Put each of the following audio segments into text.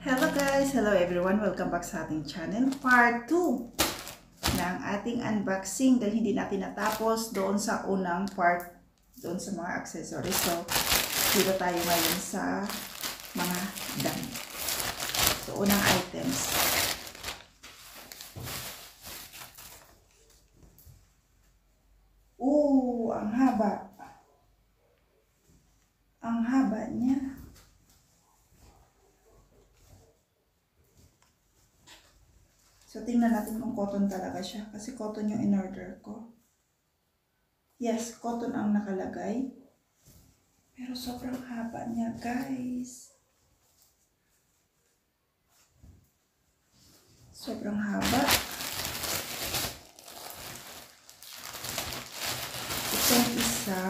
Hello guys! Hello everyone! Welcome back sa ating channel. Part 2 ng ating unboxing dahil hindi natin natapos doon sa unang part, doon sa mga accessories. So, dito tayo ngayon sa mga damit. So, unang items. Ang haba. Ang haba niya. So, tingnan natin kung cotton talaga siya. Kasi cotton yung in-order ko. Yes, cotton ang nakalagay. Pero sobrang haba niya, guys. Sobrang haba. Itong isa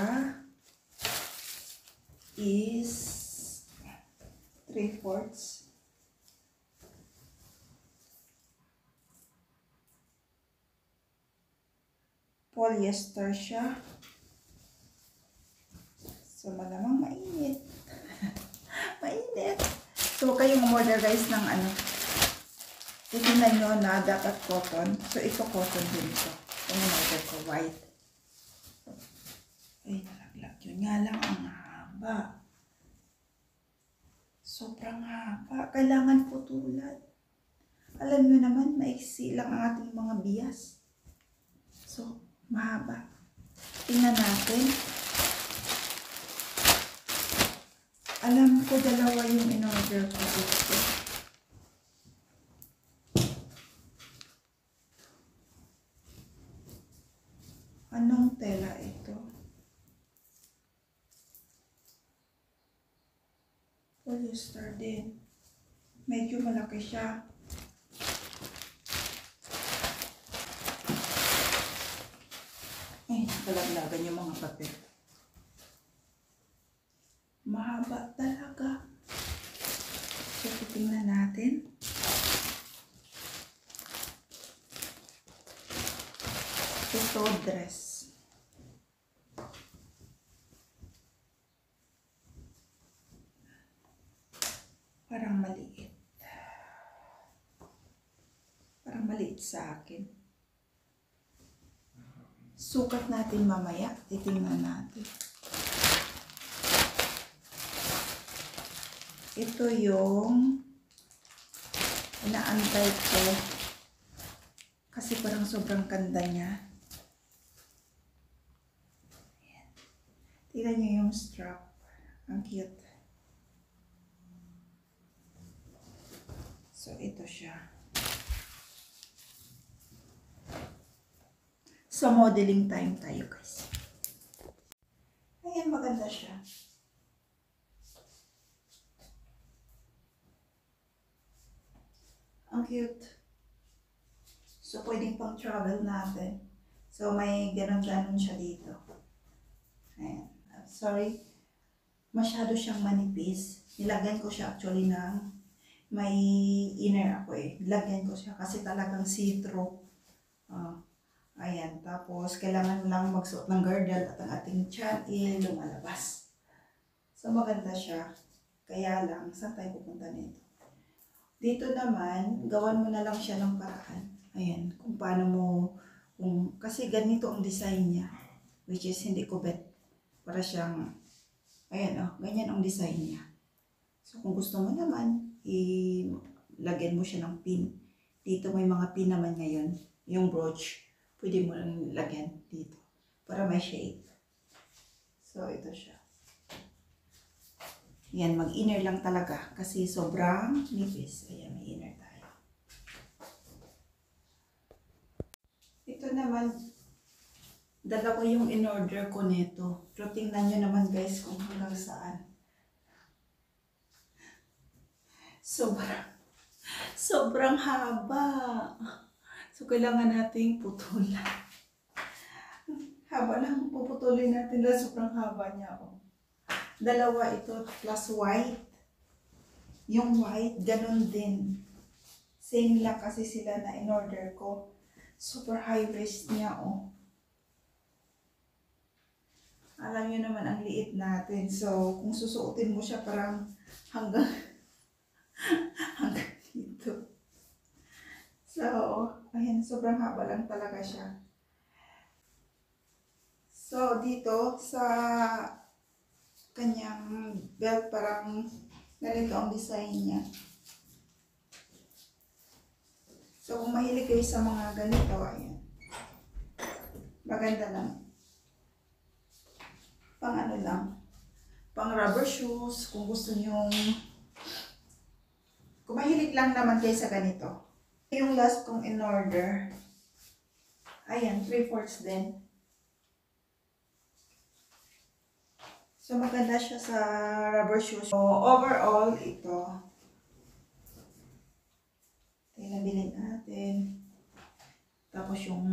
is 3/4. Polyester siya. So, malamang mainit. Mainit. So, kayong umorder guys ng ano. Titignan nyo na dapat cotton. So, ito cotton din ito. Yung umorder ko, white. Ay, nalaglag. Yun nga lang ang haba. Sobrang haba. Kailangan putulan. Alam nyo naman, maiksi lang ang ating mga bias. So, mahaba. Tingnan natin. Alam ko dalawa yung in-order ko dito. Anong tela ito? Polyester din. Medyo malaki siya. Ay, nakalaglagan yung mga papel. Mahaba talaga. So, titingnan natin. Ito, dress. Parang maliit. Parang maliit sa akin. Sukat natin mamaya. Titingnan natin. Ito yung inaantay ko. Kasi parang sobrang ganda niya. Ayan. Tignan niyo yung strap. Ang cute. So, ito siya. So, modeling time tayo guys. Ayan, maganda siya. Ang cute. So, pwedeng pang travel natin. So, may ganon-ganon siya dito. Ayan. Sorry. Masyado siyang manipis. Nilagyan ko siya actually ng may inner ako eh. Nilagyan ko siya kasi talagang see-through. Ayan. Tapos, kailangan lang magsuot ng girdle at ang ating tiyan lumalabas. So, maganda siya. Kaya lang, saan tayo pupunta nito? Dito naman, gawan mo na lang siya ng paraan. Ayan, kung paano mo, kasi ganito ang design niya. Which is, hindi ko bet. Para siyang, ayan ganyan ang design niya. So, kung gusto mo naman, lagyan mo siya ng pin. Dito may mga pin naman ngayon. Yung brooch, pwede mo lang lagyan dito. Para may shape. So, ito siya. Yan, mag-inner lang talaga kasi sobrang nipis. Ayan, may inner tayo. Ito naman, dalawa yung in-order ko nito. Pero tingnan nyo naman guys kung hanggang saan. Sobrang haba. So, kailangan nating putulan. Haba lang puputulin natin dahil sobrang haba niya. Dalawa ito plus white. Yung white, ganun din. Same lang kasi sila na in-order ko. Super high waist niya, Alam niyo naman ang liit natin. So, kung susuotin mo siya parang hanggang Ayan, sobrang haba lang talaga siya. So, dito sa kanyang belt, parang ganito ang design niya. So, kung mahilig kayo sa mga ganito, ayan. Maganda lang. Pang ano lang. Pang rubber shoes, kung gusto nyong, kung mahilig lang naman kayo sa ganito. Yung last kong in order, ayan, 3/4 din. So, maganda siya sa rubber shoes. So, overall, ito nabili natin. Tapos yung,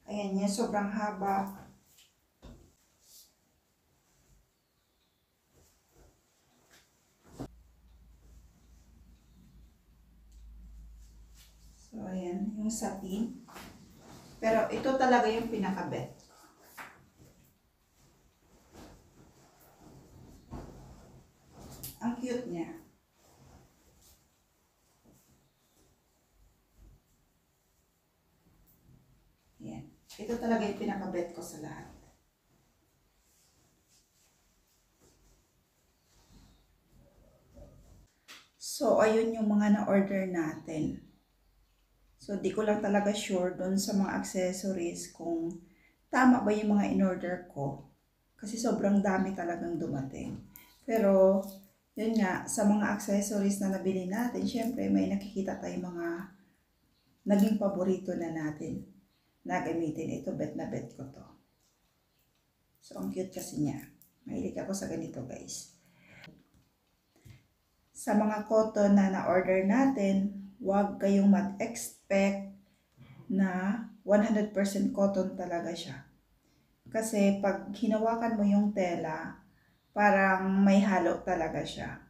ayan niya, sobrang haba. So, ayan, yung satin. Pero ito talaga yung pinaka-bet. Ang cute niya. Ayan. Ito talaga yung pinaka-bet ko sa lahat. So, ayun yung mga na-order natin. So, di ko lang talaga sure doon sa mga accessories kung tama ba yung mga in-order ko. Kasi sobrang dami talagang dumating. Pero, yun nga, sa mga accessories na nabili natin, syempre may nakikita tayong mga naging paborito na natin na gamitin. Ito, bet na bet ko to. So, ang cute kasi niya. Mahilig ako sa ganito, guys. Sa mga cotton na na-order natin, huwag kayong mag-expect na 100% cotton talaga siya. Kasi pag hinawakan mo yung tela, parang may halo talaga siya.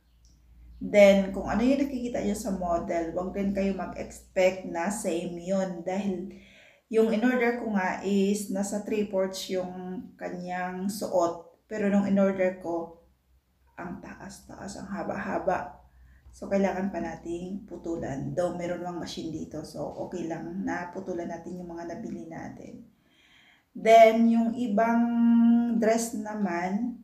Then, kung ano yung nakikita nyo sa model, huwag din kayo mag-expect na same yun. Dahil yung in-order ko nga is nasa 3/4 yung kanyang suot. Pero nung in-order ko, ang taas-taas, ang haba-haba. So, kailangan pa nating putulan. Though meron mang machine dito, so okay lang na putulan natin yung mga nabili natin. Then, yung ibang dress naman,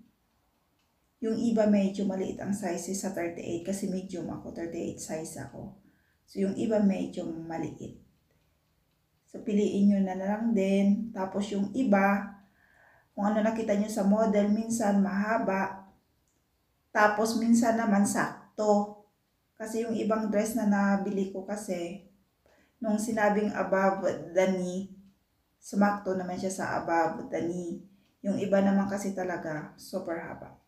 yung iba medyo maliit ang size sa 38 kasi medium ako, 38 size ako. So, yung iba medyo maliit. So, piliin nyo na lang din. Tapos, yung iba, kung ano nakita nyo sa model, minsan mahaba. Tapos, minsan naman sakto. Kasi yung ibang dress na nabili ko kasi, nung sinabing above the knee, sumakto naman siya sa above the knee. Yung iba naman kasi talaga, super haba.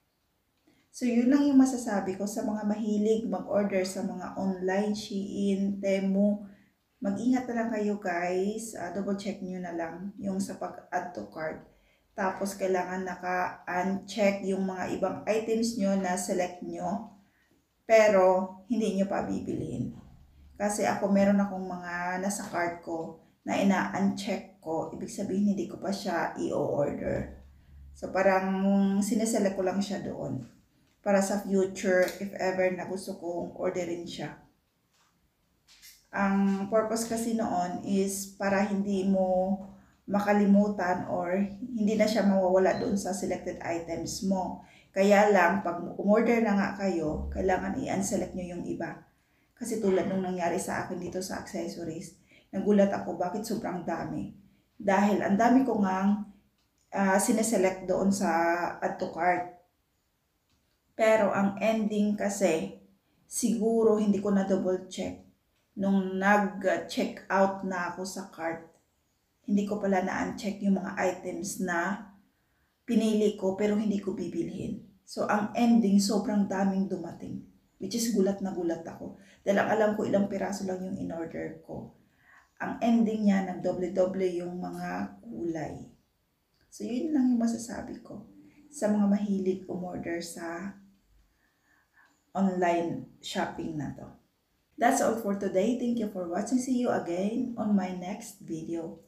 So, yun lang yung masasabi ko sa mga mahilig mag-order sa mga online, Shein, Temu. Mag-ingat na lang kayo guys. Double check nyo na lang yung sa pag-add to cart. Tapos, kailangan naka-uncheck yung mga ibang items nyo na select nyo. Pero, hindi nyo pa bibiliin. Kasi ako, meron akong mga nasa cart ko na ina-uncheck ko. Ibig sabihin, hindi ko pa siya i-order. So, parang sineselect ko lang siya doon. Para sa future, if ever na gusto kong orderin siya. Ang purpose kasi noon is para hindi mo makalimutan or hindi na siya mawawala doon sa selected items mo. Kaya lang, pag umorder na nga kayo, kailangan i-unselect nyo yung iba. Kasi tulad nung nangyari sa akin dito sa accessories, nagulat ako bakit sobrang dami. Dahil ang dami ko ngang sineselect doon sa add to cart. Pero ang ending kasi, siguro hindi ko na double check. Nung nag-check out na ako sa cart, hindi ko pala na-uncheck yung mga items na pinili ko pero hindi ko bibilhin. So, ang ending, sobrang daming dumating. Which is gulat na gulat ako. Dahil ang alam ko ilang piraso lang yung in-order ko. Ang ending niya, nagdoble-doble yung mga kulay. So, yun lang yung masasabi ko sa mga mahilig umorder sa online shopping na to. That's all for today. Thank you for watching. See you again on my next video.